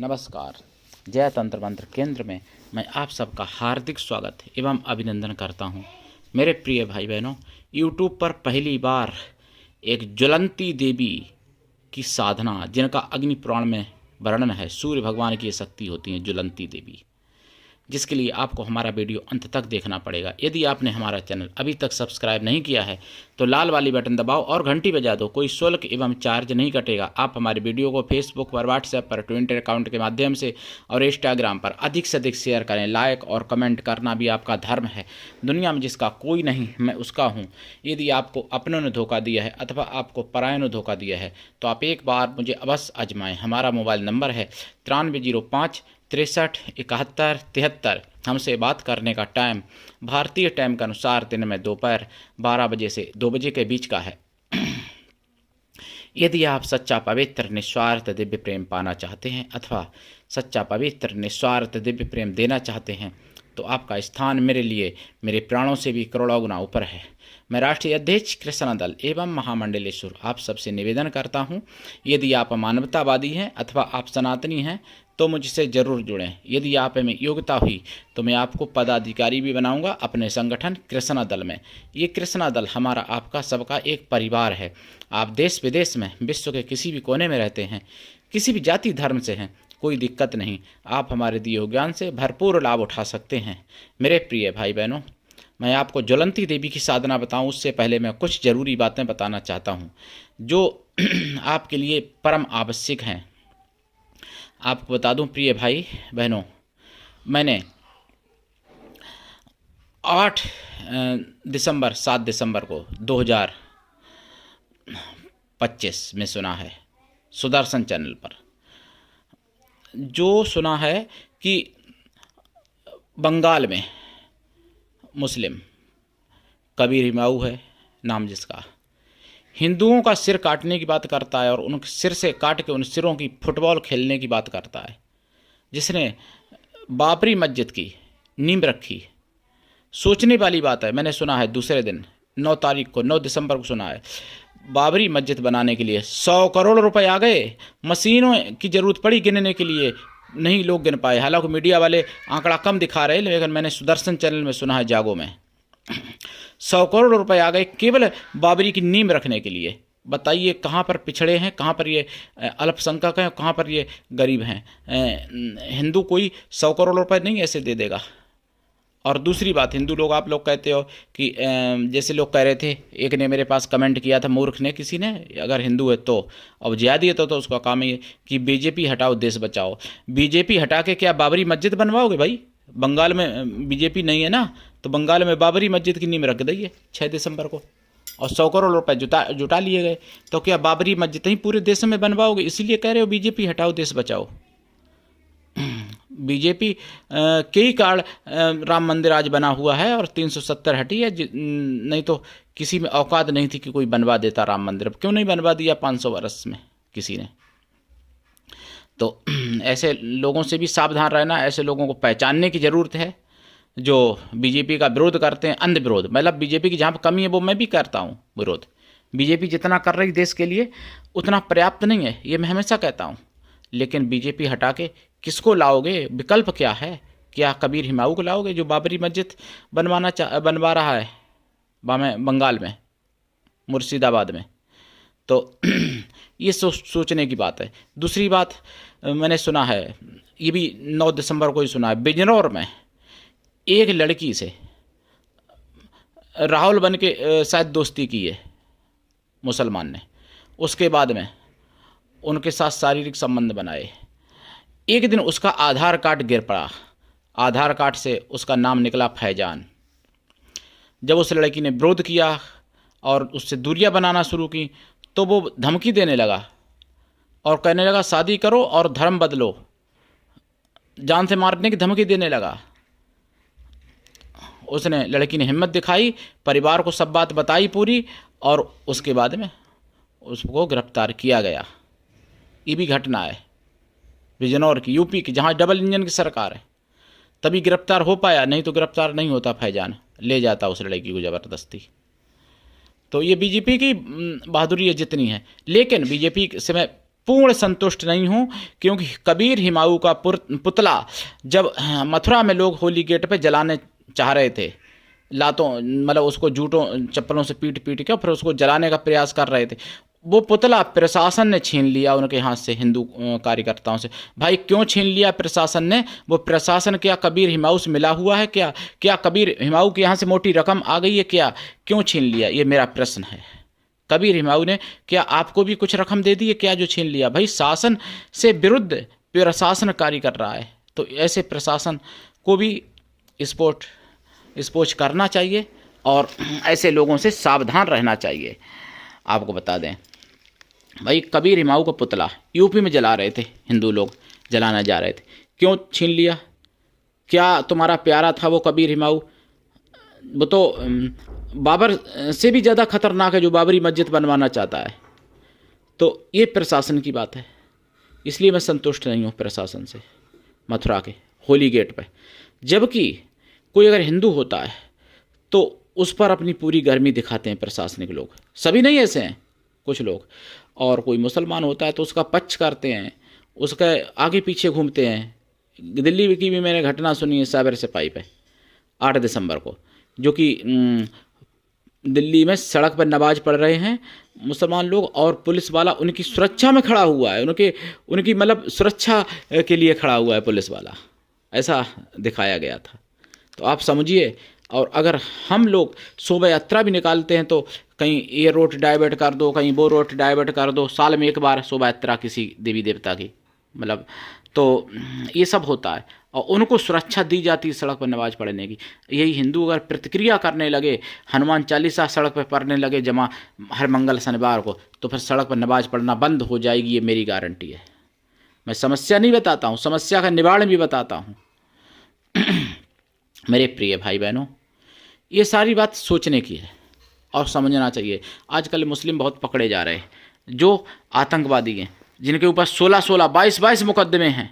नमस्कार। जय तंत्र मंत्र केंद्र में मैं आप सबका हार्दिक स्वागत एवं अभिनंदन करता हूं। मेरे प्रिय भाई बहनों, यूट्यूब पर पहली बार एक ज्वलंती देवी की साधना, जिनका अग्नि पुराण में वर्णन है, सूर्य भगवान की ये शक्ति होती है ज्वलंती देवी, जिसके लिए आपको हमारा वीडियो अंत तक देखना पड़ेगा। यदि आपने हमारा चैनल अभी तक सब्सक्राइब नहीं किया है तो लाल वाली बटन दबाओ और घंटी बजा दो। कोई शुल्क एवं चार्ज नहीं कटेगा। आप हमारे वीडियो को फेसबुक पर, व्हाट्सएप पर, ट्विटर अकाउंट के माध्यम से और इंस्टाग्राम पर अधिक से अधिक शेयर करें। लाइक और कमेंट करना भी आपका धर्म है। दुनिया में जिसका कोई नहीं, मैं उसका हूँ। यदि आपको अपनों ने धोखा दिया है अथवा आपको परायों ने धोखा दिया है तो आप एक बार मुझे अवश्य आजमाएं। हमारा मोबाइल नंबर है 9305 63 71 73। हमसे बात करने का टाइम भारतीय टाइम के अनुसार दिन में दोपहर 12 बजे से 2 बजे के बीच का है। यदि आप सच्चा पवित्र निस्वार्थ दिव्य प्रेम पाना चाहते हैं अथवा सच्चा पवित्र निस्वार्थ दिव्य प्रेम देना चाहते हैं तो आपका स्थान मेरे लिए मेरे प्राणों से भी करोड़ों गुना ऊपर है। मैं राष्ट्रीय अध्यक्ष कृष्ण दल एवं महामंडलेश्वर आप सबसे निवेदन करता हूं, यदि आप मानवतावादी हैं अथवा आप सनातनी हैं तो मुझसे ज़रूर जुड़ें। यदि आप में योग्यता हुई तो मैं आपको पदाधिकारी भी बनाऊंगा अपने संगठन कृष्णा दल में। ये कृष्णा दल हमारा आपका सबका एक परिवार है। आप देश विदेश में, विश्व के किसी भी कोने में रहते हैं, किसी भी जाति धर्म से हैं, कोई दिक्कत नहीं। आप हमारे दिए हुए ज्ञान से भरपूर लाभ उठा सकते हैं। मेरे प्रिय भाई बहनों, मैं आपको ज्वलंती देवी की साधना बताऊं उससे पहले मैं कुछ ज़रूरी बातें बताना चाहता हूं जो आपके लिए परम आवश्यक हैं। आपको बता दूं प्रिय भाई बहनों, मैंने 7 दिसंबर को 2025 में सुना है सुदर्शन चैनल पर, जो सुना है कि बंगाल में मुस्लिम कबीर हिमाऊ है नाम, जिसका हिंदुओं का सिर काटने की बात करता है और उन सिर से काट के उन सिरों की फुटबॉल खेलने की बात करता है, जिसने बाबरी मस्जिद की नींव रखी। सोचने वाली बात है। मैंने सुना है दूसरे दिन 9 दिसंबर को सुना है बाबरी मस्जिद बनाने के लिए 100 करोड़ रुपए आ गए। मशीनों की ज़रूरत पड़ी गिनने के लिए, नहीं लोग गिन पाए। हालांकि मीडिया वाले आंकड़ा कम दिखा रहे, लेकिन मैंने सुदर्शन चैनल में सुना है जागो में 100 करोड़ रुपए आ गए केवल बाबरी की नींव रखने के लिए। बताइए कहाँ पर पिछड़े हैं, कहाँ पर ये अल्पसंख्यक हैं, कहाँ पर ये गरीब हैं। हिंदू कोई 100 करोड़ रुपए नहीं ऐसे दे देगा। और दूसरी बात, हिंदू लोग, आप लोग कहते हो कि जैसे लोग कह रहे थे, एक ने मेरे पास कमेंट किया था, मूर्ख ने, किसी ने, अगर हिंदू है तो अब ज्यादा है तो उसका काम ये कि बीजेपी हटाओ देश बचाओ। बीजेपी हटा के क्या बाबरी मस्जिद बनवाओगे भाई? बंगाल में बीजेपी नहीं है ना, तो बंगाल में बाबरी मस्जिद की नींव रख दीजिए 6 दिसंबर को, और 100 करोड़ रुपए जुटा लिए गए। तो क्या बाबरी मस्जिद ही पूरे देश में बनवाओगे? इसीलिए कह रहे हो बीजेपी हटाओ देश बचाओ। बीजेपी कई कारण राम मंदिर आज बना हुआ है और 370 हटी है, नहीं तो किसी में औकात नहीं थी कि कोई बनवा देता राम मंदिर। क्यों नहीं बनवा दिया 500 वर्ष में किसी ने? तो ऐसे लोगों से भी सावधान रहना। ऐसे लोगों को पहचानने की ज़रूरत है जो बीजेपी का विरोध करते हैं, अंध विरोध। मतलब बीजेपी की जहाँ पर कमी है वो मैं भी करता हूँ विरोध। बीजेपी जितना कर रही देश के लिए उतना पर्याप्त नहीं है, ये मैं हमेशा कहता हूँ। लेकिन बीजेपी हटा के किसको लाओगे? विकल्प क्या है? क्या कबीर हिमाऊ को लाओगे जो बाबरी मस्जिद बनवा रहा है बंगाल में, मुर्शिदाबाद में? तो ये सोचने की बात है। दूसरी बात, मैंने सुना है, ये भी 9 दिसंबर को ही सुना है, बिजनौर में एक लड़की से राहुल बन के शायद दोस्ती की है मुसलमान ने, उसके बाद में उनके साथ शारीरिक संबंध बनाए। एक दिन उसका आधार कार्ड गिर पड़ा, आधार कार्ड से उसका नाम निकला फैजान। जब उस लड़की ने विरोध किया और उससे दूरियां बनाना शुरू की तो वो धमकी देने लगा और कहने लगा शादी करो और धर्म बदलो, जान से मारने की धमकी देने लगा। उसने, लड़की ने हिम्मत दिखाई, परिवार को सब बात बताई पूरी, और उसके बाद में उसको गिरफ्तार किया गया। ये भी घटना है बिजनौर की, यूपी की, जहाँ डबल इंजन की सरकार है, तभी गिरफ्तार हो पाया, नहीं तो गिरफ्तार नहीं होता। फैजान ले जाता उस लड़की को ज़बरदस्ती। तो ये बीजेपी की बहादुरी है जितनी है। लेकिन बीजेपी से मैं पूर्ण संतुष्ट नहीं हूँ, क्योंकि कबीर हिमाऊ का पुतला जब मथुरा में लोग होली गेट पे जलाने चाह रहे थे, लातों मतलब उसको जूतों चप्पलों से पीट पीट के फिर उसको जलाने का प्रयास कर रहे थे, वो पुतला प्रशासन ने छीन लिया उनके हाथ से, हिंदू कार्यकर्ताओं से। भाई क्यों छीन लिया प्रशासन ने? वो प्रशासन क्या कबीर हिमाऊ से मिला हुआ है क्या? क्या कबीर हिमाऊ के यहाँ से मोटी रकम आ गई है क्या? क्यों छीन लिया, ये मेरा प्रश्न है। कबीर हिमाऊ ने क्या आपको भी कुछ रकम दे दी है क्या जो छीन लिया? भाई शासन से विरुद्ध प्रशासन कार्य कर रहा है, तो ऐसे प्रशासन को भी स्पोर्ट करना चाहिए और ऐसे लोगों से सावधान रहना चाहिए। आपको बता दें भाई, कबीर हिमाऊ का पुतला यूपी में जला रहे थे, हिंदू लोग जलाना जा रहे थे, क्यों छीन लिया? क्या तुम्हारा प्यारा था वो कबीर हिमाऊ? वो तो बाबर से भी ज़्यादा खतरनाक है जो बाबरी मस्जिद बनवाना चाहता है। तो ये प्रशासन की बात है, इसलिए मैं संतुष्ट नहीं हूँ प्रशासन से मथुरा के होली गेट पे। जबकि कोई अगर हिंदू होता है तो उस पर अपनी पूरी गर्मी दिखाते हैं प्रशासनिक लोग, सभी नहीं ऐसे हैं, कुछ लोग। और कोई मुसलमान होता है तो उसका पक्ष करते हैं, उसके आगे पीछे घूमते हैं। दिल्ली की भी मैंने घटना सुनी है साइबर सिपाही पे 8 दिसंबर को, जो कि दिल्ली में सड़क पर नमाज पढ़ रहे हैं मुसलमान लोग और पुलिस वाला उनकी सुरक्षा में खड़ा हुआ है, उनकी मतलब सुरक्षा के लिए खड़ा हुआ है पुलिस वाला, ऐसा दिखाया गया था। तो आप समझिए। और अगर हम लोग शोभा यात्रा भी निकालते हैं तो कहीं ये रोड डाइवर्ट कर दो, कहीं वो रोड डाइवर्ट कर दो, साल में एक बार शोभा यात्रा किसी देवी देवता की, मतलब तो ये सब होता है और उनको सुरक्षा दी जाती है सड़क पर नमाज पढ़ने की। यही हिंदू अगर प्रतिक्रिया करने लगे, हनुमान चालीसा सड़क पर पढ़ने लगे जमा हर मंगल शनिवार को, तो फिर सड़क पर नमाज पढ़ना बंद हो जाएगी, ये मेरी गारंटी है। मैं समस्या नहीं बताता हूँ, समस्या का निवारण भी बताता हूँ। मेरे प्रिय भाई बहनों, ये सारी बात सोचने की है और समझना चाहिए। आजकल मुस्लिम बहुत पकड़े जा रहे हैं जो आतंकवादी हैं, जिनके ऊपर 16-16, 22-22 मुकदमे हैं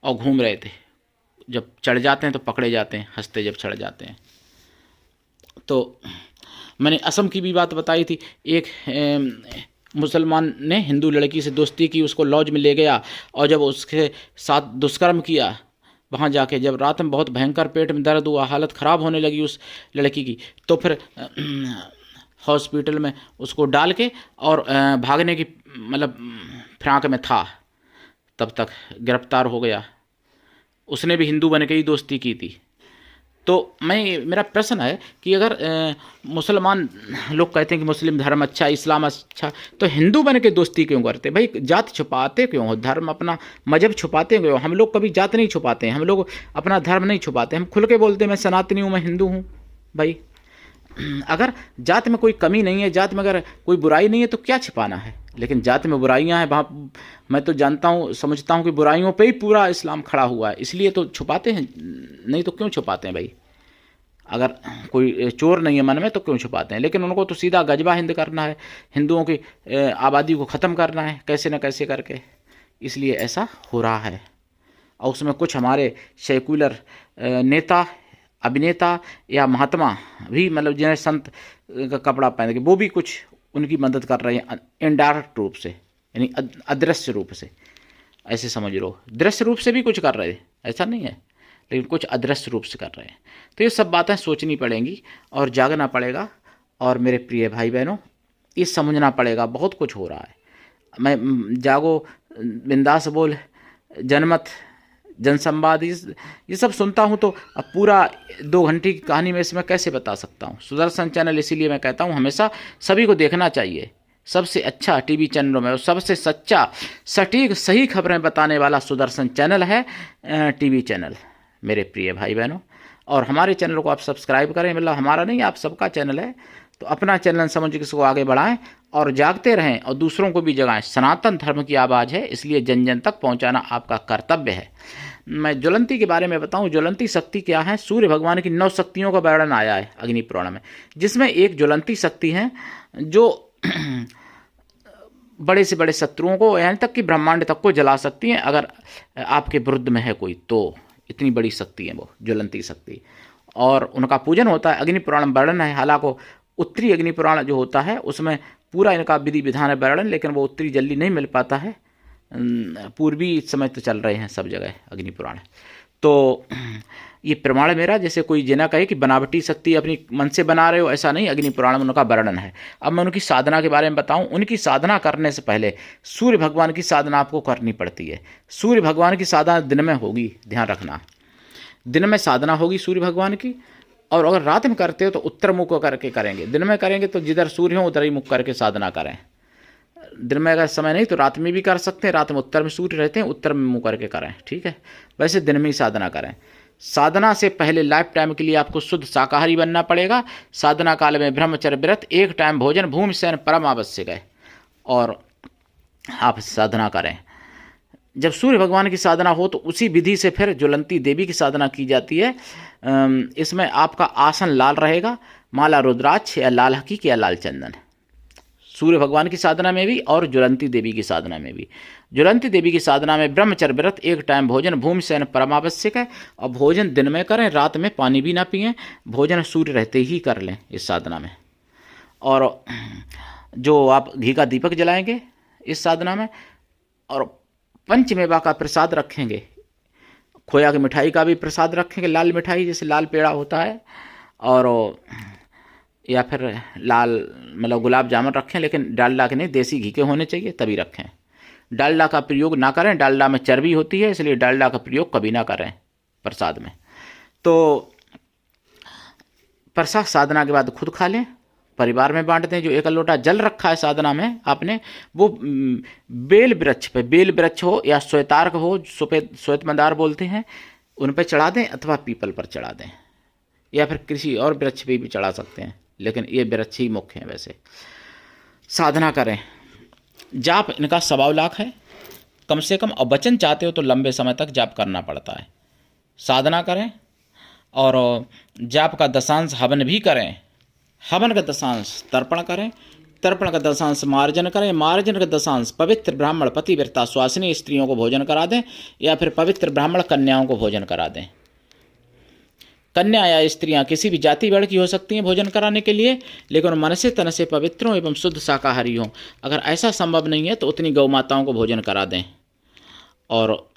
और घूम रहे थे। जब चढ़ जाते हैं तो पकड़े जाते हैं, हंसते जब चढ़ जाते हैं। तो मैंने असम की भी बात बताई थी। एक मुसलमान ने हिंदू लड़की से दोस्ती की, उसको लॉज में ले गया और जब उसके साथ दुष्कर्म किया, वहाँ जाके जब रात में बहुत भयंकर पेट में दर्द हुआ, हालत ख़राब होने लगी उस लड़की की, तो फिर हॉस्पिटल में उसको डाल के और भागने की मतलब फिराक में था, तब तक गिरफ्तार हो गया। उसने भी हिंदू बन के ही दोस्ती की थी। तो मेरा प्रश्न है कि अगर मुसलमान लोग कहते हैं कि मुस्लिम धर्म अच्छा, इस्लाम अच्छा, तो हिंदू बन के दोस्ती क्यों करते? भाई जात छुपाते क्यों हो? धर्म अपना मजहब छुपाते क्यों? हम लोग कभी जात नहीं छुपाते हैं, हम लोग अपना धर्म नहीं छुपाते, हम खुल के बोलते हैं मैं सनातनी हूँ, मैं हिंदू हूँ। भाई अगर जात में कोई कमी नहीं है, जात में अगर कोई बुराई नहीं है तो क्या छिपाना है? लेकिन जात में बुराइयां हैं, वहाँ मैं तो जानता हूँ, समझता हूँ कि बुराइयों पे ही पूरा इस्लाम खड़ा हुआ है, इसलिए तो छुपाते हैं। नहीं तो क्यों छुपाते हैं भाई? अगर कोई चोर नहीं है मन में तो क्यों छुपाते हैं? लेकिन उनको तो सीधा गजबा हिंद करना है, हिंदुओं की आबादी को ख़त्म करना है कैसे न कैसे करके, इसलिए ऐसा हो रहा है। और उसमें कुछ हमारे सेकुलर नेता, अभिनेता या महात्मा भी, मतलब जिन्हें संत का कपड़ा पहन के, वो भी कुछ उनकी मदद कर रहे हैं इनडायरेक्ट रूप से, यानी अदृश्य रूप से, ऐसे समझ लो। दृश्य रूप से भी कुछ कर रहे हैं, ऐसा नहीं है, लेकिन कुछ अदृश्य रूप से कर रहे हैं। तो ये सब बातें सोचनी पड़ेंगी और जागना पड़ेगा। और मेरे प्रिय भाई बहनों, ये समझना पड़ेगा बहुत कुछ हो रहा है। मैं जागो, बिंदास बोल, जनमत, जनसंवाद, ये सब सुनता हूँ, तो अब पूरा 2 घंटे की कहानी में इसमें कैसे बता सकता हूँ? सुदर्शन चैनल इसीलिए मैं कहता हूँ हमेशा सभी को देखना चाहिए। सबसे अच्छा टीवी चैनलों में और सबसे सच्चा, सटीक, सही खबरें बताने वाला सुदर्शन चैनल है टीवी चैनल, मेरे प्रिय भाई बहनों। और हमारे चैनल को आप सब्सक्राइब करें, मतलब हमारा नहीं, आप सबका चैनल है, तो अपना चैनल समझ के इसको आगे बढ़ाएं और जागते रहें और दूसरों को भी जगाएं। सनातन धर्म की आवाज़ है, इसलिए जन जन तक पहुंचाना आपका कर्तव्य है। मैं ज्वलंती के बारे में बताऊं। ज्वलंती शक्ति क्या है? सूर्य भगवान की 9 शक्तियों का वर्णन आया है अग्नि पुराण में, जिसमें एक ज्वलंती शक्ति है जो बड़े से बड़े शत्रुओं को, यहाँ तक कि ब्रह्मांड तक को जला सकती हैं अगर आपके विरुद्ध में है कोई, तो इतनी बड़ी शक्ति है वो ज्वलंती शक्ति। और उनका पूजन होता है, अग्नि पुराण वर्णन है। हालांकि उत्तरी अग्नि पुराण जो होता है उसमें पूरा इनका विधि विधान है वर्णन, लेकिन वो उत्तरी जल्दी नहीं मिल पाता है, पूर्वी इस समय तो चल रहे हैं सब जगह अग्नि पुराण। तो ये प्रमाण मेरा, जैसे कोई जिना कहे कि बनावटी शक्ति अपनी मन से बना रहे हो, ऐसा नहीं, अग्नि पुराण में उनका वर्णन है। अब मैं उनकी साधना के बारे में बताऊं। उनकी साधना करने से पहले सूर्य भगवान की साधना आपको करनी पड़ती है। सूर्य भगवान की साधना दिन में होगी, ध्यान रखना, दिन में साधना होगी सूर्य भगवान की। और अगर रात में करते हो तो उत्तर मुख करके करेंगे। दिन में करेंगे तो जिधर सूर्य हो उधर ही मुख करके साधना करें। दिन में अगर समय नहीं तो रात में भी कर सकते हैं। रात में उत्तर में सूर्य रहते हैं, उत्तर में मुँह करके करें, ठीक है। वैसे दिन में ही साधना करें। साधना से पहले लाइफ टाइम के लिए आपको शुद्ध शाकाहारी बनना पड़ेगा। साधना काल में ब्रह्मचर्य व्रत, एक टाइम भोजन, भूमि शयन परम आवश्यक है। और आप साधना करें। जब सूर्य भगवान की साधना हो तो उसी विधि से फिर ज्वलंती देवी की साधना की जाती है। इसमें आपका आसन लाल रहेगा, माला रुद्राक्ष या लाल हकीक या लाल चंदन। सूर्य भगवान की साधना में भी और ज्वलंती देवी की साधना में भी। ज्वलंती देवी की साधना में ब्रह्मचर्य व्रत, एक टाइम भोजन, भूमि शयन परम आवश्यक है। और भोजन दिन में करें, रात में पानी भी ना पिएं। भोजन सूर्य रहते ही कर लें इस साधना में। और जो आप घी का दीपक जलाएंगे इस साधना में, और पंचमेवा का प्रसाद रखेंगे, खोया की मिठाई का भी प्रसाद रखेंगे, लाल मिठाई जैसे लाल पेड़ा होता है, और या फिर लाल मतलब गुलाब जामुन रखें, लेकिन डालडा के नहीं, देसी घी के होने चाहिए तभी रखें। डालडा का प्रयोग ना करें, डालडा में चर्बी होती है, इसलिए डालडा का प्रयोग कभी ना करें प्रसाद में। तो प्रसाद साधना के बाद खुद खा लें, परिवार में बांट दें। जो एक लोटा जल रखा है साधना में आपने, वो बेल वृक्ष पे, बेल वृक्ष हो या श्वेतार्क हो, श्वेत मंदार बोलते हैं, उन पर चढ़ा दें, अथवा पीपल पर चढ़ा दें, या फिर किसी और वृक्ष पे भी चढ़ा सकते हैं, लेकिन ये वृक्ष ही मुख्य है। वैसे साधना करें। जाप इनका 1.25 लाख है कम से कम, और वचन चाहते हो तो लंबे समय तक जाप करना पड़ता है। साधना करें और जाप का दशांश हवन भी करें। हवन का दशांश तर्पण करें, तर्पण का दशांश मार्जन करें, मार्जन का दशांश पवित्र ब्राह्मण पतिव्रता स्वासिनी स्त्रियों को भोजन करा दें, या फिर पवित्र ब्राह्मण कन्याओं को भोजन करा दें। कन्या या स्त्रियां किसी भी जाति वर्ग की हो सकती हैं भोजन कराने के लिए, लेकिन मन से तन से पवित्र हों एवं शुद्ध शाकाहारी हों। अगर ऐसा संभव नहीं है तो उतनी गौ माताओं को भोजन करा दें और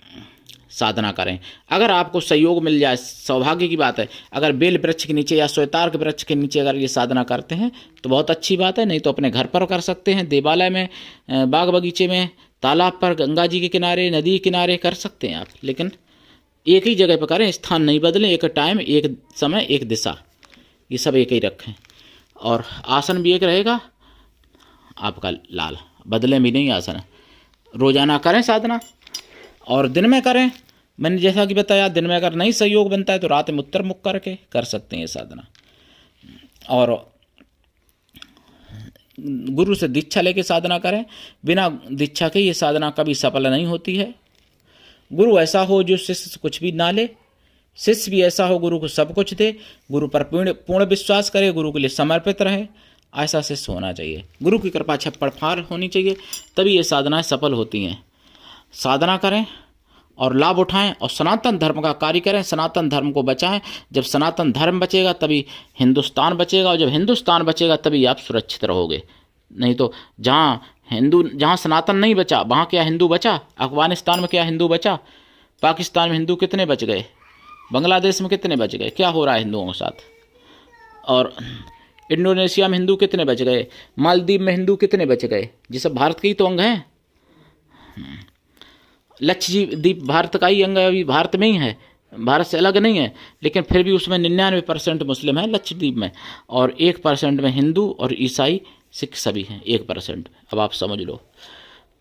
साधना करें। अगर आपको सहयोग मिल जाए, सौभाग्य की बात है। अगर बेल वृक्ष के नीचे या श्वेतार्क वृक्ष के नीचे अगर ये साधना करते हैं तो बहुत अच्छी बात है, नहीं तो अपने घर पर कर सकते हैं, देवालय में, बाग बगीचे में, तालाब पर, गंगा जी के किनारे, नदी के किनारे कर सकते हैं आप, लेकिन एक ही जगह पर करें, स्थान नहीं बदलें। एक टाइम, एक समय, एक दिशा, ये सब एक ही रखें। और आसन भी एक रहेगा आपका लाल, बदले भी नहीं आसन। रोजाना करें साधना और दिन में करें। मैंने जैसा कि बताया, दिन में अगर नहीं सहयोग बनता है तो रात में उत्तर मुख करके कर सकते हैं साधना। और गुरु से दीक्षा लेके साधना करें। बिना दीक्षा के ये साधना कभी सफल नहीं होती है। गुरु ऐसा हो जो शिष्य से कुछ भी ना ले, शिष्य भी ऐसा हो गुरु को सब कुछ दे, गुरु पर पूर्ण विश्वास करे, गुरु के लिए समर्पित रहे, ऐसा शिष्य होना चाहिए। गुरु की कृपा छप्पड़ फाड़ होनी चाहिए, तभी ये साधनाएं सफल होती हैं। साधना करें और लाभ उठाएं और सनातन धर्म का कार्य करें, सनातन धर्म को बचाएं। जब सनातन धर्म बचेगा तभी हिंदुस्तान बचेगा, और जब हिंदुस्तान बचेगा तभी आप सुरक्षित रहोगे। नहीं तो जहाँ सनातन नहीं बचा वहाँ क्या हिंदू बचा? अफगानिस्तान में क्या हिंदू बचा? पाकिस्तान में हिंदू कितने बच गए? बांग्लादेश में कितने बच गए? क्या हो रहा है हिंदुओं के साथ? और इंडोनेशिया में हिंदू कितने बच गए? मालदीव में हिंदू कितने बच गए? ये सब भारत के ही तो अंग हैं। लक्षद्वीप भारत का ही अंग है, अभी भारत में ही है, भारत से अलग नहीं है, लेकिन फिर भी उसमें 99% मुस्लिम है लक्षद्वीप में, और 1% में हिंदू और ईसाई सिख सभी हैं 1%। अब आप समझ लो,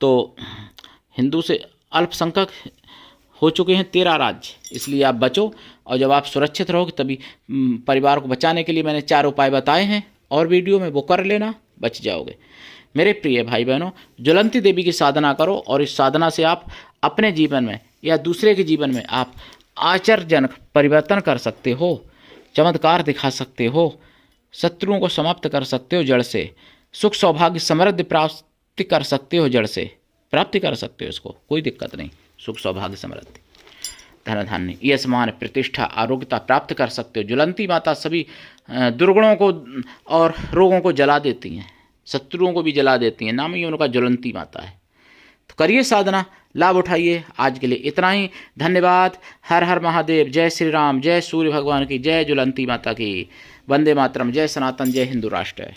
तो हिंदू से अल्पसंख्यक हो चुके हैं 13 राज्य। इसलिए आप बचो, और जब आप सुरक्षित रहोगे तभी परिवार को बचाने के लिए मैंने 4 उपाय बताए हैं, और वीडियो में वो कर लेना, बच जाओगे। मेरे प्रिय भाई बहनों, ज्वलंती देवी की साधना करो, और इस साधना से आप अपने जीवन में या दूसरे के जीवन में आप आश्चर्यजनक परिवर्तन कर सकते हो, चमत्कार दिखा सकते हो, शत्रुओं को समाप्त कर सकते हो जड़ से, सुख सौभाग्य समृद्धि प्राप्ति कर सकते हो, जड़ से प्राप्ति कर सकते हो, इसको कोई दिक्कत नहीं। सुख सौभाग्य समृद्धि, धन धान्य, यश मान प्रतिष्ठा आरोग्यता प्राप्त कर सकते हो। ज्वलंती माता सभी दुर्गुणों को और रोगों को जला देती हैं, शत्रुओं को भी जला देती हैं, नाम ही उनका ज्वलंती माता है। तो करिए साधना, लाभ उठाइए। आज के लिए इतना ही, धन्यवाद। हर हर महादेव, जय श्री राम, जय सूर्य भगवान की, जय ज्वलंती माता की, वंदे मातरम, जय सनातन, जय हिंदू राष्ट्र।